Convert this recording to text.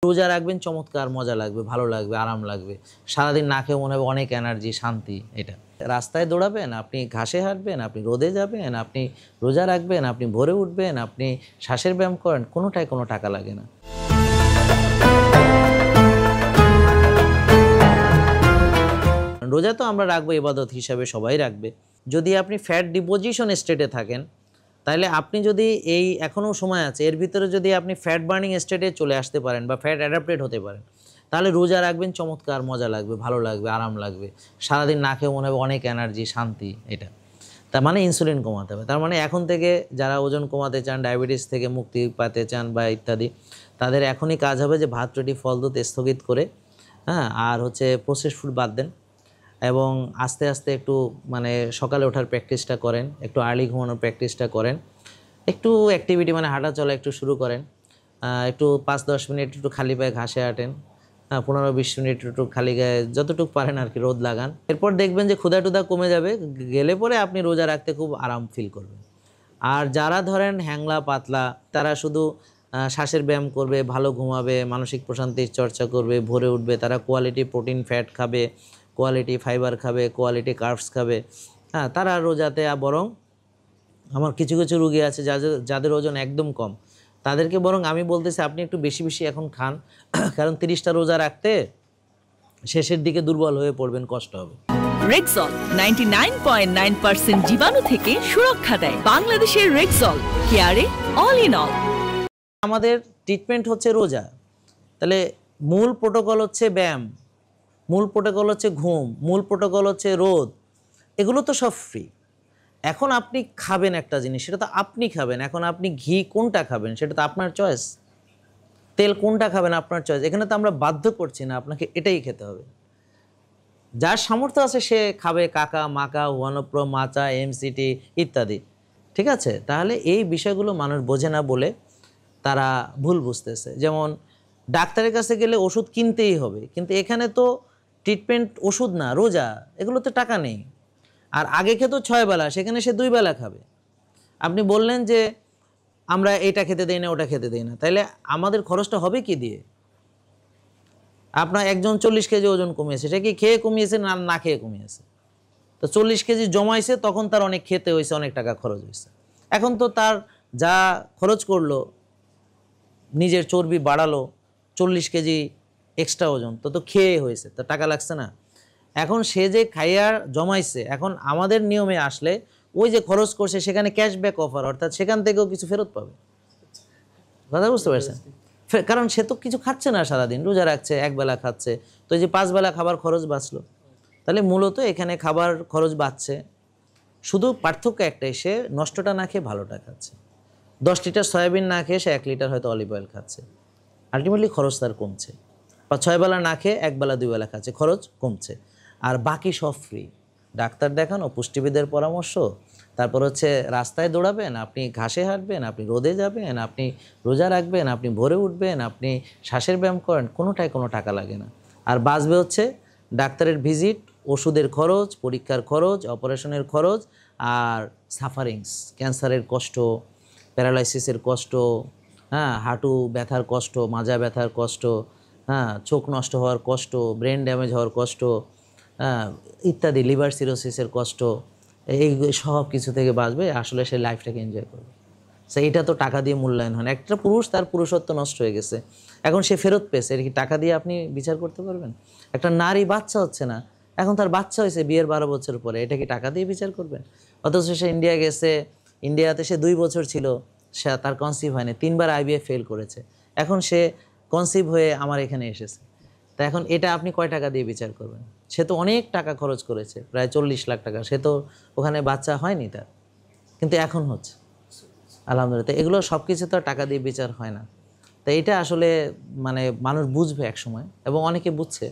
রোজা রাখবেন, চমৎকার মজা লাগবে, ভালো লাগবে, আরাম লাগবে। সারাদিন না খেয়ে মনে হবে অনেক এনার্জি, শান্তি। এটা রাস্তায় দৌড়াবেন, আপনি ঘাসে হাঁটবেন, আপনি রোদে যাবেন, আপনি রোজা রাখবেন, আপনি ভোরে উঠবেন, আপনি শ্বাসের ব্যায়াম করেন, কোনোটাই কোনো টাকা লাগে না। রোজা তো আমরা রাখবো ইবাদত হিসাবে, সবাই রাখবে। যদি আপনি ফ্যাট ডিপোজিশন স্টেটে থাকেন, তাহলে আপনি যদি এখনও সময় আছে, এর ভিতরে যদি আপনি ফ্যাট বার্নিং স্টেটে চলে আসতে পারেন বা ফ্যাট অ্যাডাপ্টেড হতে পারেন, তাহলে রোজা রাখবেন, চমৎকার মজা লাগবে, ভালো লাগবে, আরাম লাগবে। সারাদিন না খেয়ে মনে হবে অনেক এনার্জি, শান্তি। এটা তার মানে ইনসুলিন কমাতে হবে। তার মানে এখন থেকে যারা ওজন কমাতে চান, ডায়াবেটিস থেকে মুক্তি পেতে চান বা ইত্যাদি, তাদের এখনই কাজ হবে যে ভাত, রুটি, ফল, দুধ স্থগিত করে, আর প্রসেসড ফুড বাদ দেন এবং আস্তে আস্তে একটু সকালে ওঠার প্র্যাকটিসটা করেন, একটু আর্লি ঘুমানোর প্র্যাকটিসটা করেন, একটু অ্যাক্টিভিটি হাঁটা চলা একটু শুরু করেন, একটু 5-10 মিনিট একটু খালি পায়ে ঘাসে হাঁটেন, 15-20 মিনিট একটু খালি গায়ে যতটুকু পারেন আর কি রোদ লাগান। এরপর দেখবেন যে ক্ষুধা টুধা কমে যাবে, গেলে পরে আপনি রোজা রাখতে খুব আরাম ফিল করবেন। আর যারা ধরেন হ্যাংলা পাতলা, তারা শুধু শ্বাসের ব্যায়াম করবে, ভালো ঘুমাবে, মানসিক প্রশান্তির চর্চা করবে, ভোরে উঠবে, তারা কোয়ালিটি প্রোটিন ফ্যাট খাবে, কোয়ালিটি ফাইবার খাবে, কোয়ালিটি কার্বস খাবে, তারা রোজাতে বরং আমার কিছু কিছু রোগী আছে যাদের ওজন একদম কম, তাদেরকে বরং আমি বলতেছি আপনি একটু বেশি বেশি এখন খান, কারণ 30টা রোজা রাখতে শেষের দিকে দুর্বল হয়ে পড়বেন, কষ্ট হবে। রেক্সল 99.9% জীবাণু থেকে সুরক্ষা দেয়। বাংলাদেশের রেক্সল, কেয়ারে অল ইন অল। আমাদের ট্রিটমেন্ট হচ্ছে রোজা, তাহলে মূল প্রোটোকল হচ্ছে ব্যায়াম, মূল প্রোটোকল হচ্ছে ঘুম, মূল প্রোটোকল হচ্ছে রোদ, এগুলো তো সব ফ্রি। এখন আপনি খাবেন একটা জিনিস, সেটা তো আপনি খাবেন। এখন আপনি ঘি কোনটা খাবেন সেটা তো আপনার চয়েস, তেল কোনটা খাবেন আপনার চয়েস। এখানে তো আমরা বাধ্য করছি না আপনাকে এটাই খেতে হবে। যার সামর্থ্য আছে সে খাবে কাকা, মাকা, ওয়ানপ্রো, মাচা, এমসিটি ইত্যাদি, ঠিক আছে। তাহলে এই বিষয়গুলো মানুষ বোঝে না বলে তারা ভুল বুঝতেছে। যেমন ডাক্তারের কাছে গেলে ওষুধ কিনতেই হবে, কিন্তু এখানে তো ট্রিটমেন্ট ওষুধ না, রোজা, এগুলো তো টাকা নেই। আর আগে খেত 6 বেলা, সেখানে সে 2 বেলা খাবে। আপনি বললেন যে আমরা এটা খেতে দেই না, ওটা খেতে দেই না, তাইলে আমাদের খরচটা হবে কি দিয়ে? আপনার একজন 40 কেজি ওজন কমিয়েছে, সে কি খেয়ে কমিয়েছে না না খেয়ে কমিয়েছে? তো 40 কেজি জমাইছে, তখন তার অনেক খেতে হয়েছে, অনেক টাকা খরচ হয়েছে। এখন তো তার যা খরচ করলো, নিজের চর্বি বাড়ালো, 40 কেজি এক্সট্রা ওজন, তো খেয়ে হয়েছে, তো টাকা লাগছে না। এখন সে যে খাইয়ার জমাইছে, এখন আমাদের নিয়মে আসলে ওই যে খরচ করছে সেখানে ক্যাশব্যাক অফার, অর্থাৎ সেখান থেকেও কিছু ফেরত পাবে। কথা বুঝতে পারছেন? কারণ সে তো কিছু খাচ্ছে না, সারাদিন রোজা রাখছে, একবেলা খাচ্ছে, তো এই যে 5 বেলা খাবার খরচ বাঁচলো। তাহলে মূলত এখানে খাবার খরচ বাঁচছে, শুধু পার্থক্য একটাই, সে নষ্টটা না খেয়ে ভালোটা খাচ্ছে। 10 লিটার সয়াবিন না খেয়ে সে 1 লিটার হয়তো অলিভ অয়েল খাচ্ছে, আলটিমেটলি খরচ তার কমছে। বা 6 বেলা না খেয়ে 1 বেলা 2 বেলা খাচ্ছে, খরচ কমছে। আর বাকি সব ফ্রি, ডাক্তার দেখানো, পুষ্টিবিদের পরামর্শ, তারপর রাস্তায় দৌড়াবেন, আপনি ঘাসে হাঁটবেন, আপনি রোদে যাবেন, আপনি রোজা রাখবেন, আপনি ভোরে উঠবেন, আপনি শ্বাসের ব্যায়াম করেন, কোনোটাই কোনো টাকা লাগে না। আর বাঁচবে ডাক্তারের ভিজিট, ওষুধের খরচ, পরীক্ষার খরচ, অপারেশনের খরচ, আর সাফারিংস, ক্যান্সারের কষ্ট, প্যারালাইসিসের কষ্ট, হাঁটু ব্যথার কষ্ট, মাজা ব্যথার কষ্ট, চোখ নষ্ট হওয়ার কষ্ট, ব্রেন ড্যামেজ হওয়ার কষ্ট, ইত্যাদি, লিভার সিরোসিসের কষ্ট, এই সব কিছু থেকে বাঁচবে। আসলে সে লাইফটাকে এনজয় করবে। সে এটা তো টাকা দিয়ে মূল্যায়ন হয় না। একটা পুরুষ, তার পুরুষত্ব নষ্ট হয়ে গেছে, এখন সে ফেরত পেয়েছে, এর কি টাকা দিয়ে আপনি বিচার করতে পারবেন? একটা নারী বাচ্চা হচ্ছে না, এখন তার বাচ্চা হয়েছে বিয়ের 12 বছর পরে, এটা কি টাকা দিয়ে বিচার করবেন? অথচ সে ইন্ডিয়া গেছে, ইন্ডিয়াতে সে 2 বছর ছিল, সে তার কনসিভ হয়নি, 3বার IVF ফেল করেছে, এখন সে কনসিভ হয়ে আমার এখানে এসেছে। তা এখন এটা আপনি কয় টাকা দিয়ে বিচার করবেন? সে তো অনেক টাকা খরচ করেছে, প্রায় 40 লাখ টাকা, সে তো ওখানে বাচ্চা হয়নি তার, কিন্তু এখন হচ্ছে, আলহামদুলিল্লাহ। এগুলো সব কিছু তো টাকা দিয়ে বিচার হয় না। তো এটা আসলে মানুষ বুঝবে এক সময়, এবং অনেকে বুঝছে।